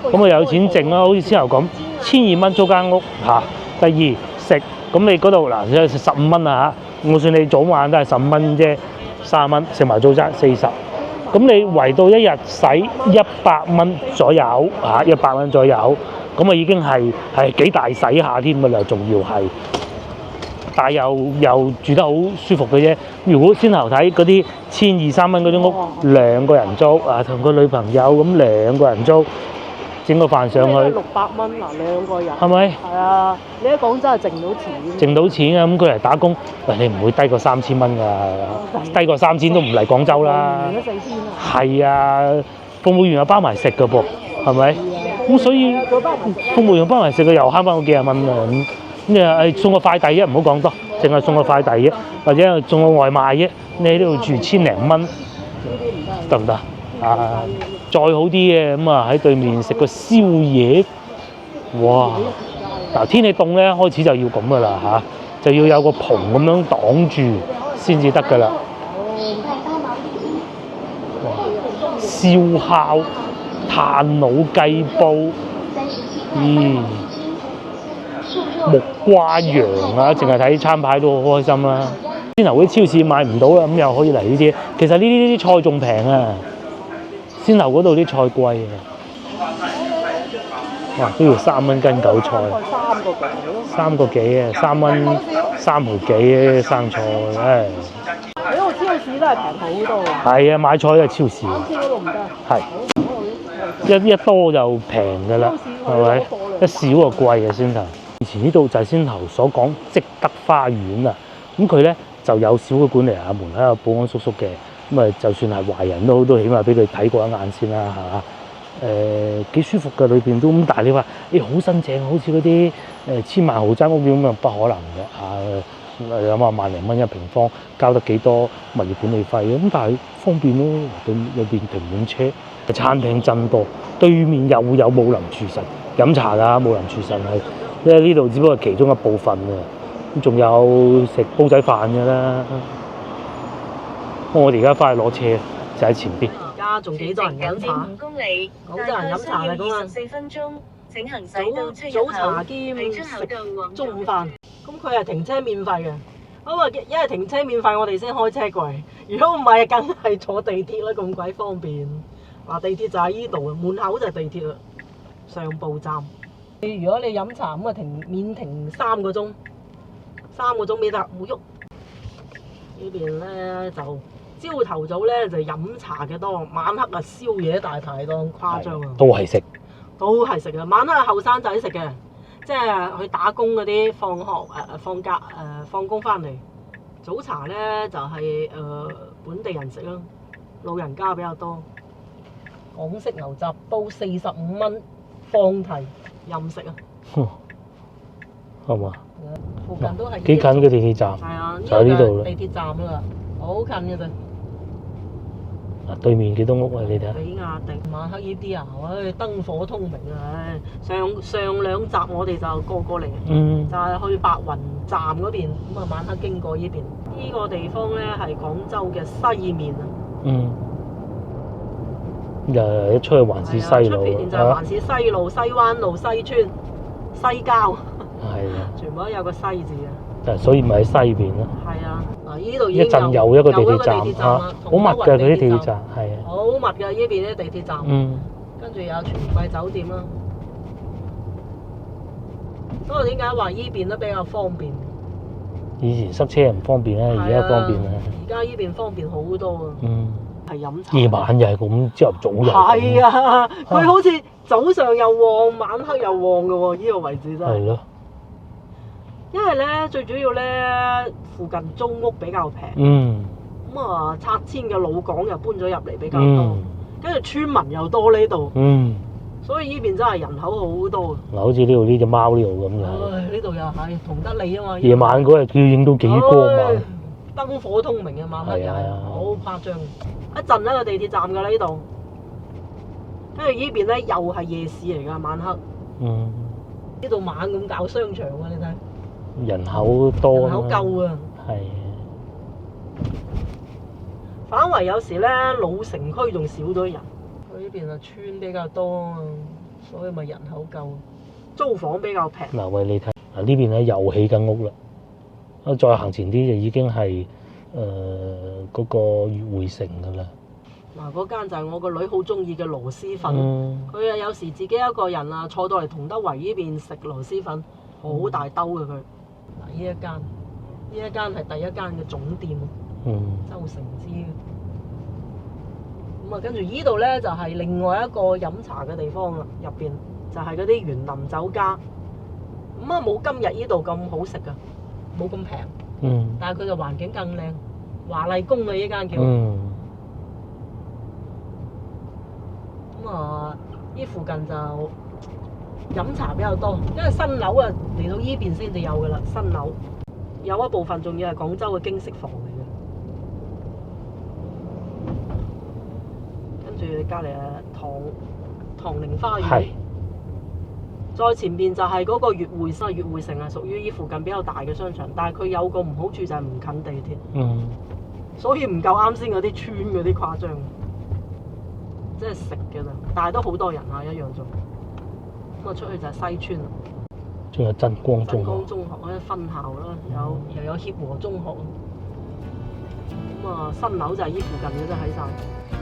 咁啊有錢剩啦，好似先頭咁，1200蚊租間屋嚇。第二食咁你嗰度嗱15蚊啊嚇，我算你早晚都係15蚊啫，30蚊食埋早餐40。咁你圍到一日使100蚊左右嚇，100蚊左右。咁啊已經係幾大使下添㗎啦，仲要係，但係又住得好舒服嘅啫。如果先頭睇嗰啲1200、3蚊嗰啲屋，2個人租啊，同個女朋友咁2個人租，整個飯上去600蚊嗱2個人，係咪？係啊，你喺廣州係剩到錢。剩到錢啊！咁佢嚟打工，你唔會低過3000蚊㗎，低過3000都唔嚟廣州啦。係啊，服務員又包埋食㗎噃，係咪？咁所以服務員幫人食嘅又慳翻嗰幾廿蚊啊！咁你話送個快遞啫，唔好講多，淨係送個快遞啫，或者送個外賣啫。你喺呢度住1000零蚊，得唔得啊？再好啲嘅咁啊，喺對面食個宵夜，哇！嗱，天氣凍咧，開始就要咁噶啦嚇，就要有個棚咁樣擋住先至得噶啦。燒烤。炭滷雞煲，木瓜羊啊，淨係睇餐牌都好開心啦。先頭啲超市買唔到啦，咁又可以嚟呢啲。其實呢啲菜仲平啊，先頭嗰度啲菜貴啊。哇，都要3蚊斤韭菜，3個幾啊，3蚊3毫幾生菜，唉。喺度超市都係平好多喎。係啊，買菜都係超市。啱先嗰度唔得。係。一多就平㗎啦，係咪？一少就貴嘅先頭。以前呢度就係先頭所講積德花園啊，咁佢咧就有少個管理衙門喺度保安叔叔嘅，咁啊就算係壞人都起碼俾佢睇過一眼先啦，係嘛？幾舒服嘅裏邊都咁，但係你話好新淨，好似嗰啲千萬豪宅屋咁啊，不可能嘅啊！諗下萬零蚊一平方，交得幾多物業管理費咁，但係方便咯，對入邊停滿車，餐廳真多，對面又有武林廚神飲茶㗎，武林廚神係因為呢度只不過係其中一部分啊，咁仲有食煲仔飯㗎啦。我哋而家翻去攞車就喺前邊。而家仲幾多人飲茶？5公里，好多人飲茶啦咁啊24分鐘，請行駛到出入口。早茶兼食中午飯，咁佢係停車免費嘅。咁啊，一係停車免費，我哋先開車過嚟。如果唔係，梗係坐地鐵啦，咁鬼方便。嗱，地鐵就喺呢度啊，門口就係地鐵啦，上步站。如果你飲茶咁啊，免停3個鐘，3個鐘免得冇喐。呢邊咧就朝頭早咧就飲茶嘅多，晚黑啊宵夜大排檔誇張啊！都係食，都係食啊！晚黑係後生仔食嘅，即係去打工嗰啲放學放假放工翻嚟，早茶咧就係本地人食咯，老人家比較多。港式牛雜煲45蚊，放題任食啊！係嘛？附近都係幾近嘅地鐵站，係啊，就喺呢度啦。地鐵站啦，好近嘅啫。對面幾多屋啊？你睇下。比亞迪晚黑呢啲啊，燈火通明啊！上2集我哋就過嚟，就係去白雲站嗰邊，咁啊晚黑經過呢邊。呢個地方咧係廣州嘅西面啊。又一出去環市西路，出邊就係環市西路、西灣路、西村、西郊。係啊，全部都有個西字啊。所以咪喺西邊咯。係啊，嗱呢度已經一陣又一個地鐵站啦，好密嘅嗰啲地鐵站，係啊。好密嘅呢邊啲地鐵站。跟住有全季酒店啦。所以點解話呢邊都比較方便？以前塞車唔方便啦，而家方便啦。而家呢邊方便好多啊。係飲茶。夜晚又係咁，朝頭早又係。係啊，佢好似早上又旺，晚黑又旺嘅喎，呢個位置真係。係咯。因為咧，最主要咧，附近租屋比較平。咁啊，拆遷嘅老港又搬咗入嚟比較多，跟住村民又多呢度。所以呢邊真係人口好多。嗱，好似呢度呢隻貓呢度咁樣。呢度又係同得你啊嘛。夜晚嗰日佢影到幾光啊！燈火通明嘅晚黑又係好誇張。一陣咧個地鐵站㗎啦呢度，跟住呢邊咧又係夜市嚟㗎晚黑。呢度猛咁搞商場啊！你睇。人口多。人口夠啊。係。反為有時咧老城區仲少咗人，佢呢邊啊村比較多啊，所以咪人口夠，租房比較平。嗱喂，你睇嗱呢邊咧又起緊屋啦，再行前啲就已經係嗰個悅匯城㗎啦。嗱嗰間就係我個女好中意嘅螺絲粉，佢啊有時自己一個人啊坐到嚟同德圍呢邊食螺絲粉，好大兜嘅佢。嗱呢一間係第一間嘅總店。周成之咁啊，跟住呢度咧就係另外一個飲茶嘅地方啦，入邊就係嗰啲園林酒家，咁啊冇今日呢度咁好食噶，冇咁平，但係佢嘅環境更靚，華麗宮啊呢間叫，咁啊呢附近就飲茶比較多，因為新樓啊嚟到呢邊先至有噶啦，新樓有一部分仲要係廣州嘅經適房嚟嘅。住隔離唐寧花園，再前邊就係嗰個悅匯城啊，屬於呢附近比較大嘅商場，但係佢有個唔好處就係唔近地鐵，所以唔夠啱先嗰啲村嗰啲誇張，即係食嘅啦，但係都好多人啊一樣做。咁啊出去就係西村啦，仲有真光中學嗰啲分校啦，又有協和中學，咁啊新樓就係呢附近嘅啫喺晒。